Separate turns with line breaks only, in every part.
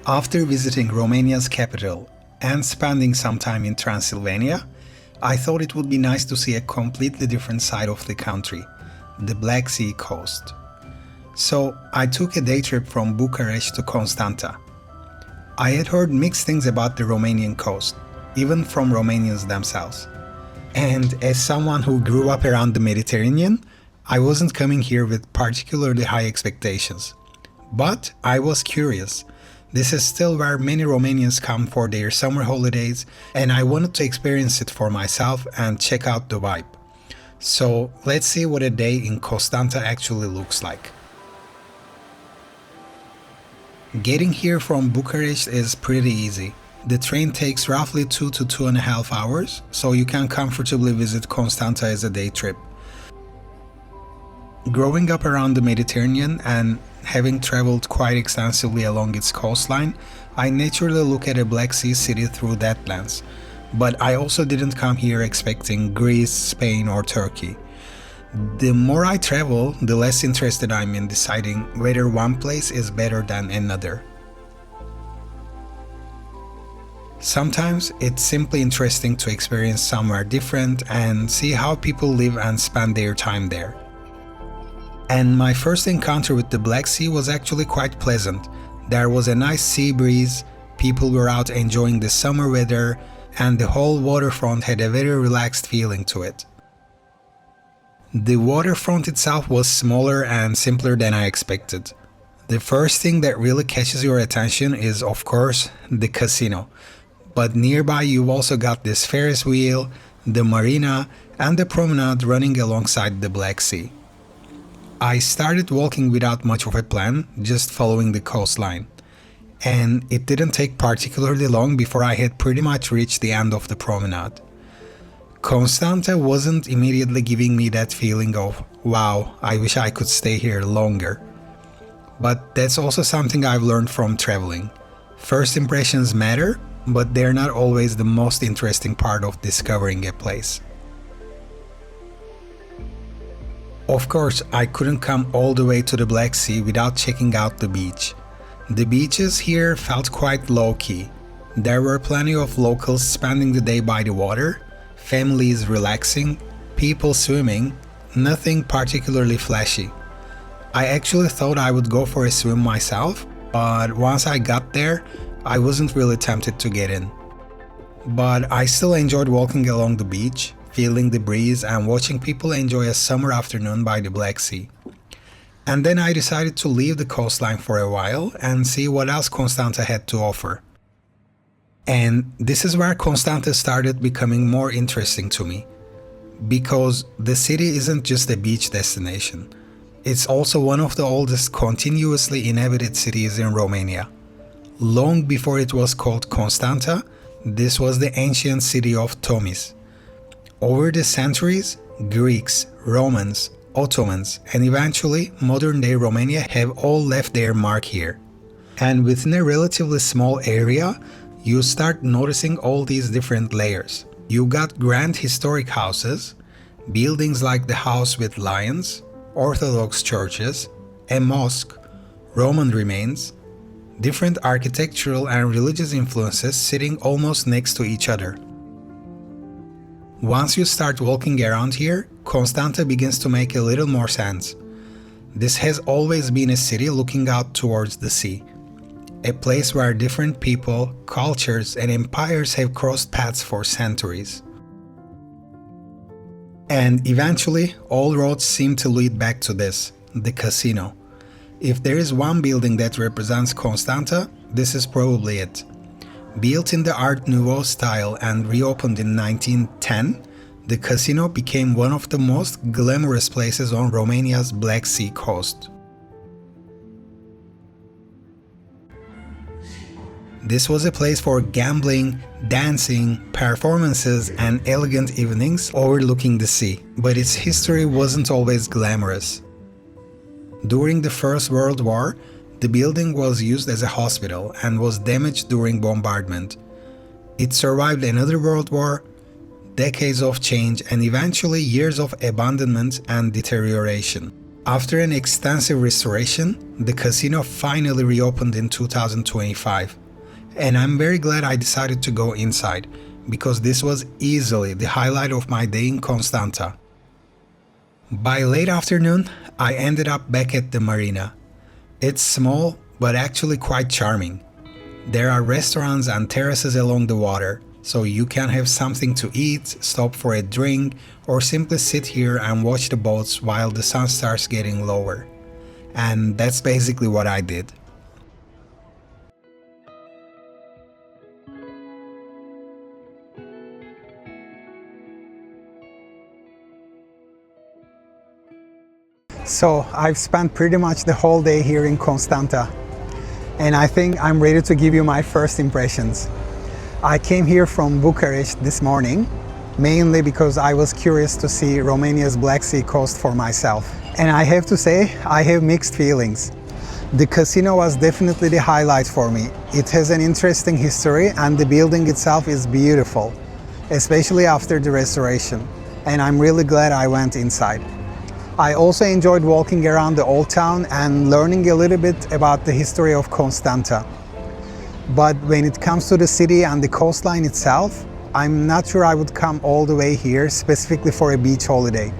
After visiting Romania's capital and spending some time in Transylvania, I thought it would be nice to see a completely different side of the country, the Black Sea coast. So I took a day trip from Bucharest to Constanța. I had heard mixed things about the Romanian coast, even from Romanians themselves. And as someone who grew up around the Mediterranean, I wasn't coming here with particularly high expectations. But I was curious. This is still where many Romanians come for their summer holidays, and I wanted to experience it for myself and check out the vibe. So let's see what a day in Constanța actually looks like. Getting here from Bucharest is pretty easy. The train takes roughly 2 to 2.5 hours, so you can comfortably visit Constanța as a day trip. Growing up around the Mediterranean and having traveled quite extensively along its coastline, I naturally look at a Black Sea city through that lens. But I also didn't come here expecting Greece, Spain or Turkey. The more I travel, the less interested I'm in deciding whether one place is better than another. Sometimes it's simply interesting to experience somewhere different and see how people live and spend their time there. And my first encounter with the Black Sea was actually quite pleasant. There was a nice sea breeze, people were out enjoying the summer weather, and the whole waterfront had a very relaxed feeling to it. The waterfront itself was smaller and simpler than I expected. The first thing that really catches your attention is, of course, the casino. But nearby you've also got this Ferris wheel, the marina, and the promenade running alongside the Black Sea. I started walking without much of a plan, just following the coastline. And it didn't take particularly long before I had pretty much reached the end of the promenade. Constanța wasn't immediately giving me that feeling of, wow, I wish I could stay here longer. But that's also something I've learned from traveling. First impressions matter, but they're not always the most interesting part of discovering a place. Of course, I couldn't come all the way to the Black Sea without checking out the beach. The beaches here felt quite low-key. There were plenty of locals spending the day by the water, families relaxing, people swimming, nothing particularly flashy. I actually thought I would go for a swim myself, but once I got there, I wasn't really tempted to get in. But I still enjoyed walking along the beach, feeling the breeze and watching people enjoy a summer afternoon by the Black Sea. And then I decided to leave the coastline for a while and see what else Constanța had to offer. And this is where Constanța started becoming more interesting to me, because the city isn't just a beach destination. It's also one of the oldest continuously inhabited cities in Romania. Long before it was called Constanța, this was the ancient city of Tomis. Over the centuries, Greeks, Romans, Ottomans, and eventually modern-day Romania have all left their mark here. And within a relatively small area, you start noticing all these different layers. You got grand historic houses, buildings like the House with Lions, Orthodox churches, a mosque, Roman remains, different architectural and religious influences sitting almost next to each other. Once you start walking around here, Constanța begins to make a little more sense. This has always been a city looking out towards the sea. A place where different people, cultures, and empires have crossed paths for centuries. And eventually, all roads seem to lead back to this, the casino. If there is one building that represents Constanța, this is probably it. Built in the Art Nouveau style and reopened in 1910, the casino became one of the most glamorous places on Romania's Black Sea coast. This was a place for gambling, dancing, performances, and elegant evenings overlooking the sea, but its history wasn't always glamorous. During the First World War, the building was used as a hospital and was damaged during bombardment. It survived another World War, decades of change, and eventually years of abandonment and deterioration. After an extensive restoration, The casino finally reopened in 2025, and I'm very glad I decided to go inside, because this was easily the highlight of my day in Constanța. By late afternoon, I ended up back at the marina. It's small, but actually quite charming. There are restaurants and terraces along the water, so you can have something to eat, stop for a drink, or simply sit here and watch the boats while the sun starts getting lower. And that's basically what I did. So I've spent pretty much the whole day here in Constanta, and I think I'm ready to give you my first impressions. I came here from Bucharest this morning, mainly because I was curious to see Romania's Black Sea coast for myself. And I have to say, I have mixed feelings. The casino was definitely the highlight for me. It has an interesting history and the building itself is beautiful, especially after the restoration. And I'm really glad I went inside. I also enjoyed walking around the old town and learning a little bit about the history of Constanta. But when it comes to the city and the coastline itself, I'm not sure I would come all the way here specifically for a beach holiday.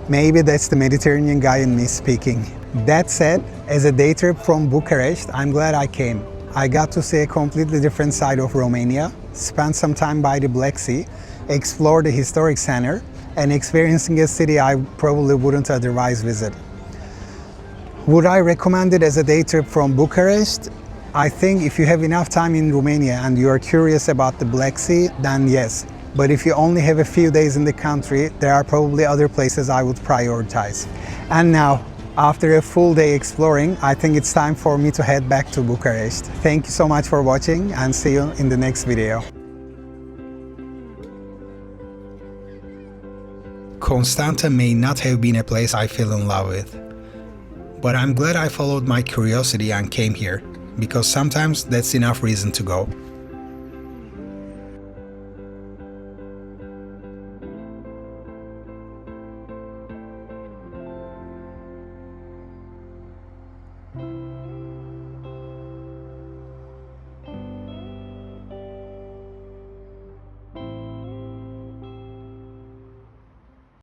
Maybe that's the Mediterranean guy in me speaking. That said, as a day trip from Bucharest, I'm glad I came. I got to see a completely different side of Romania, spend some time by the Black Sea, explore the historic center, and experiencing a city I probably wouldn't otherwise visit. Would I recommend it as a day trip from Bucharest? I think if you have enough time in Romania and you are curious about the Black Sea, then yes. But if you only have a few days in the country, there are probably other places I would prioritize. And now, after a full day exploring, I think it's time for me to head back to Bucharest. Thank you so much for watching and see you in the next video. Constanta may not have been a place I fell in love with, but I'm glad I followed my curiosity and came here, because sometimes that's enough reason to go.